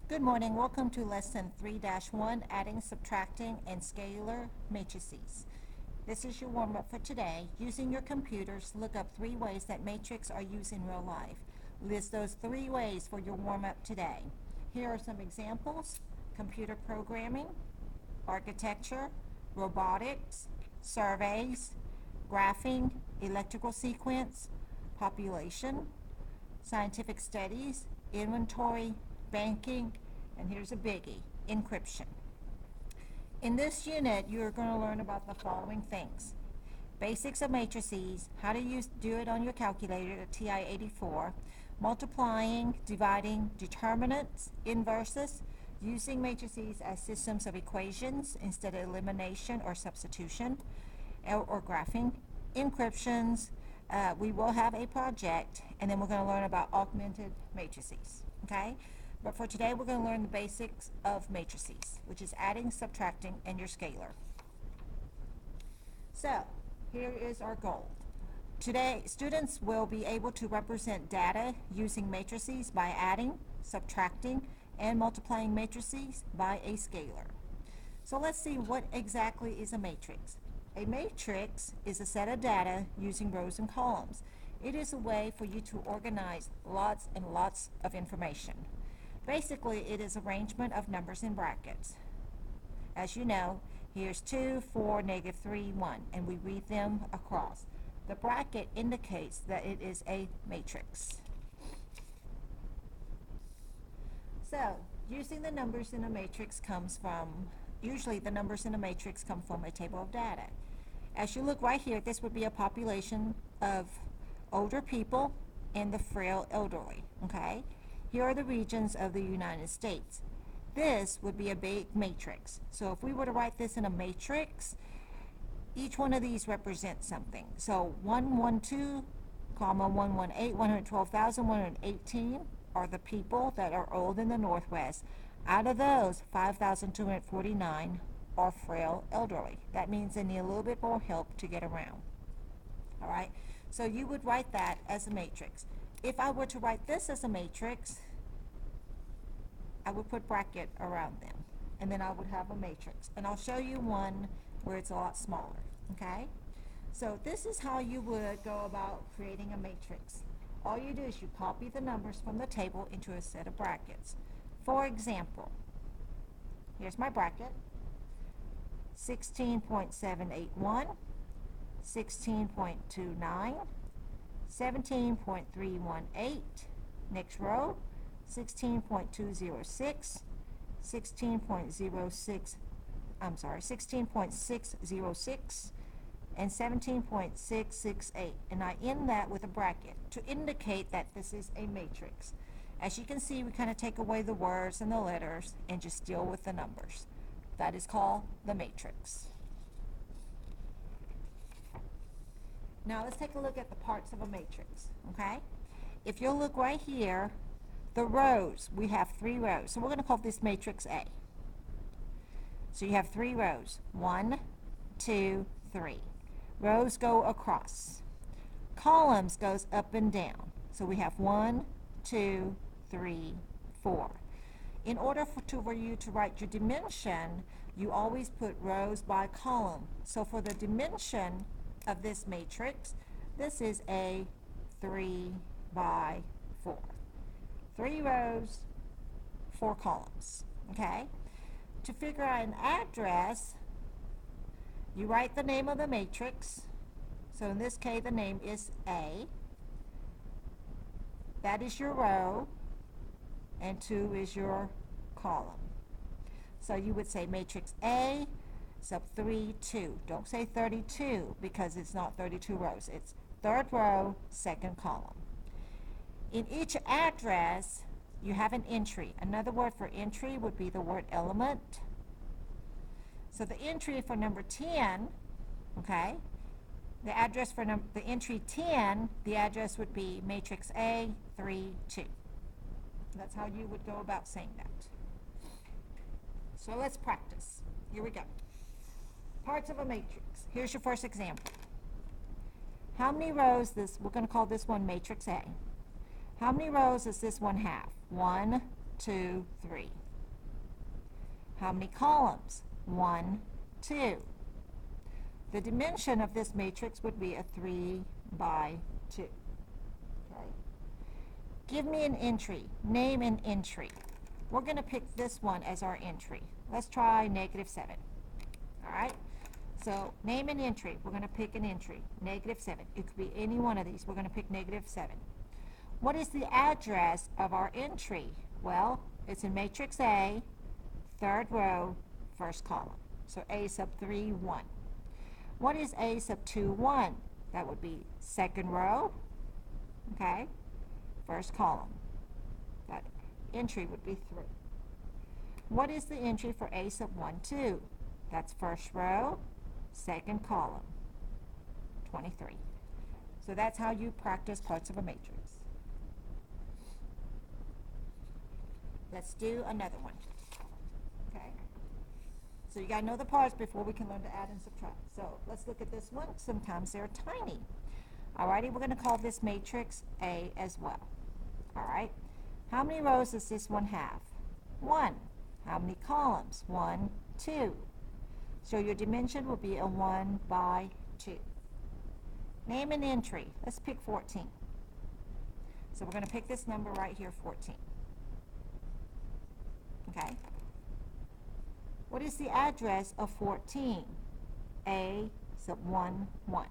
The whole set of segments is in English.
Good morning. Welcome to Lesson 3-1, Adding, Subtracting, and Scalar Matrices. This is your warm-up for today. Using your computers, look up 3 ways that matrix are used in real life. List those 3 ways for your warm-up today. Here are some examples: computer programming, architecture, robotics, surveys, graphing, electrical sequence, population, scientific studies, inventory, banking, and here's a biggie, encryption. In this unit, you're going to learn about the following things: basics of matrices, how to do it on your calculator, the TI-84, multiplying, dividing, determinants, inverses, using matrices as systems of equations instead of elimination or substitution, or graphing, encryptions. We will have a project, and then we're going to learn about augmented matrices, okay? But for today, we're going to learn the basics of matrices, which is adding, subtracting, and your scalar. So, here is our goal. Today, students will be able to represent data using matrices by adding, subtracting, and multiplying matrices by a scalar. So let's see what exactly is a matrix. A matrix is a set of data using rows and columns. It is a way for you to organize lots and lots of information. Basically, it is arrangement of numbers in brackets. As you know, here's 2, 4, -3, 1, and we read them across. The bracket indicates that it is a matrix. So, using the numbers in a matrix usually the numbers in a matrix come from a table of data. As you look right here, this would be a population of older people and the frail elderly, okay? Here are the regions of the United States. This would be a big matrix. So if we were to write this in a matrix, each one of these represents something. So 112, 118, 112,118 are the people that are old in the Northwest. Out of those, 5,249 are frail elderly. That means they need a little bit more help to get around. All right? So you would write that as a matrix. If I were to write this as a matrix, I would put bracket around them, and then I would have a matrix. And I'll show you one where it's a lot smaller, okay? So this is how you would go about creating a matrix. All you do is you copy the numbers from the table into a set of brackets. For example, here's my bracket: 16.781, 16.29, 17.318, next row, 16.206, 16.06, and 17.668. And I end that with a bracket to indicate that this is a matrix. As you can see, we kind of take away the words and the letters and just deal with the numbers. That is called the matrix. Now let's take a look at the parts of a matrix, okay? If you'll look right here, the rows, we have 3 rows. So we're going to call this matrix A. So you have 3 rows. 1, 2, 3. Rows go across. Columns goes up and down. So we have 1, 2, 3, 4. In order for you to write your dimension, you always put rows by column. So for the dimension of this matrix, this is a 3 by 4. 3 rows, 4 columns, okay? To figure out an address, you write the name of the matrix. So in this case, the name is A. That is your row, and 2 is your column. So you would say matrix A, sub 3, 2. Don't say 32 because it's not 32 rows. It's 3rd row, 2nd column. In each address, you have an entry. Another word for entry would be the word element. So the entry for number 10, okay, the address for the entry 10, the address would be matrix A, 3, 2. That's how you would go about saying that. So let's practice. Here we go. Parts of a matrix. Here's your first example. How many rows we're going to call this one matrix A. How many rows does this one have? 1, 2, 3. How many columns? 1, 2. The dimension of this matrix would be a 3 by 2. Okay. Give me an entry. Name an entry. We're going to pick this one as our entry. Let's try -7. All right? So name an entry. We're going to pick an entry. -7. It could be any one of these. We're going to pick -7. What is the address of our entry? Well, it's in matrix A, third row, first column. So A sub 3, 1. What is A sub 2, 1? That would be second row, okay, first column. That entry would be 3. What is the entry for A sub 1, 2? That's first row, second column, 23. So that's how you practice parts of a matrix. Let's do another one. Okay? So you got to know the parts before we can learn to add and subtract. So let's look at this one. Sometimes they're tiny. Alrighty, we're going to call this matrix A as well. Alright? How many rows does this one have? 1. How many columns? 1, 2. So your dimension will be a 1 by 2. Name an entry. Let's pick 14. So we're going to pick this number right here, 14. Okay? What is the address of 14? A sub 1, 1.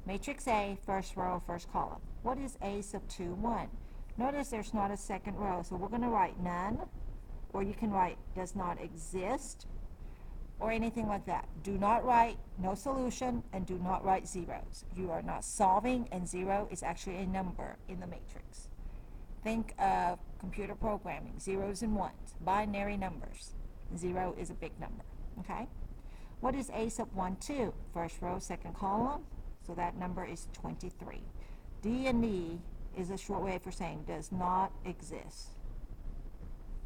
Matrix A, first row, first column. What is A sub 2, 1? Notice there's not a second row, so we're going to write none, or you can write does not exist, or anything like that. Do not write no solution, and do not write zeros. You are not solving, and 0 is actually a number in the matrix. Think of computer programming, zeros and ones, binary numbers. 0 is a big number, okay? What is A sub 1, 2? First row, second column, so that number is 23. D and E is a short way for saying does not exist.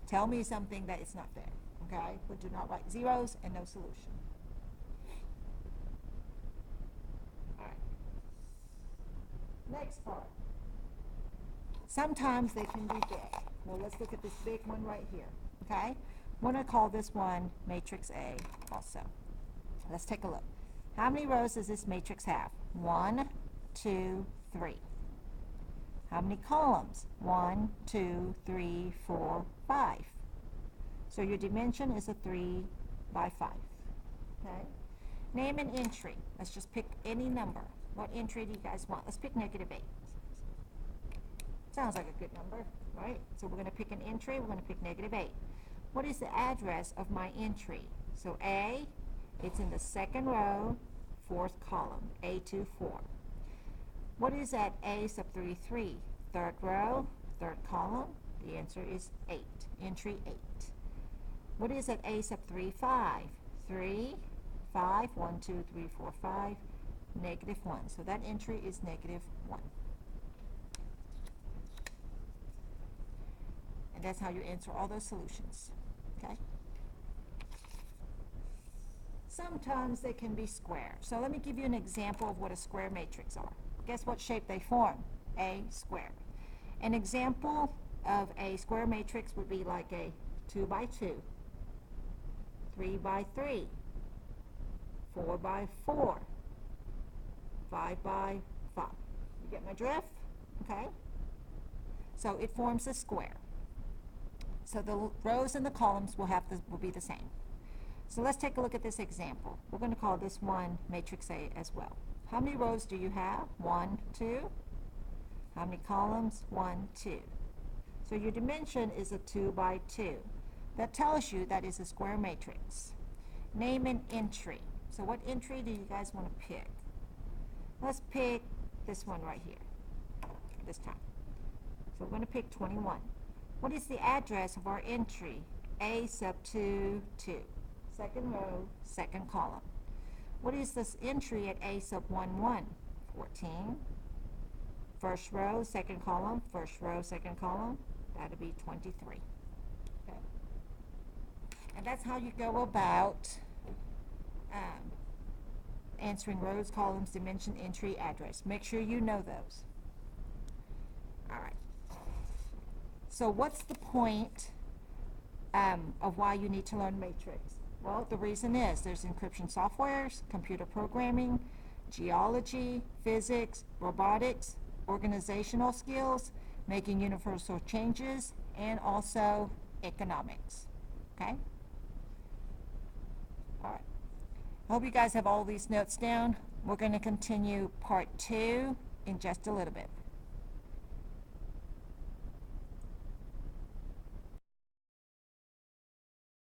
Tell me something that is not there, okay? But do not write zeros and no solution. All right. Next part. Sometimes they can be big. Well, let's look at this big one right here, okay? I'm going to call this one matrix A also. Let's take a look. How many rows does this matrix have? 1, 2, 3. How many columns? 1, 2, 3, 4, 5. So your dimension is a 3 by 5. Okay? Name an entry. Let's just pick any number. What entry do you guys want? Let's pick -8. Sounds like a good number, right? So we're going to pick an entry. We're going to pick -8. What is the address of my entry? So A, it's in the second row, fourth column, A24. What is at A sub 3, 3? Third row, third column. The answer is 8, entry 8. What is at A sub 3, 5? 3, 5, 1, 2, 3, 4, 5, -1. So that entry is -1. And that's how you answer all those solutions. Okay? Sometimes they can be square. So let me give you an example of what a square matrix are. Guess what shape they form? A square. An example of a square matrix would be like a 2 by 2, 3 by 3, 4 by 4, 5 by 5. You get my drift? Okay? So it forms a square. So the rows and the columns will be the same. So let's take a look at this example. We're going to call this one matrix A as well. How many rows do you have? 1, 2. How many columns? 1, 2. So your dimension is a 2 by 2. That tells you that is a square matrix. Name an entry. So what entry do you guys want to pick? Let's pick this one right here, this time. So we're going to pick 21. What is the address of our entry? A sub 2, 2. Second row, second column. What is this entry at A sub 1, 1? 14. First row, second column, first row, second column. That'll be 23. Okay. And that's how you go about answering rows, columns, dimension, entry, address. Make sure you know those. All right. So what's the point of why you need to learn matrix? Well, the reason is there's encryption softwares, computer programming, geology, physics, robotics, organizational skills, making universal changes, and also economics. Okay? All right. I hope you guys have all these notes down. We're going to continue part 2 in just a little bit.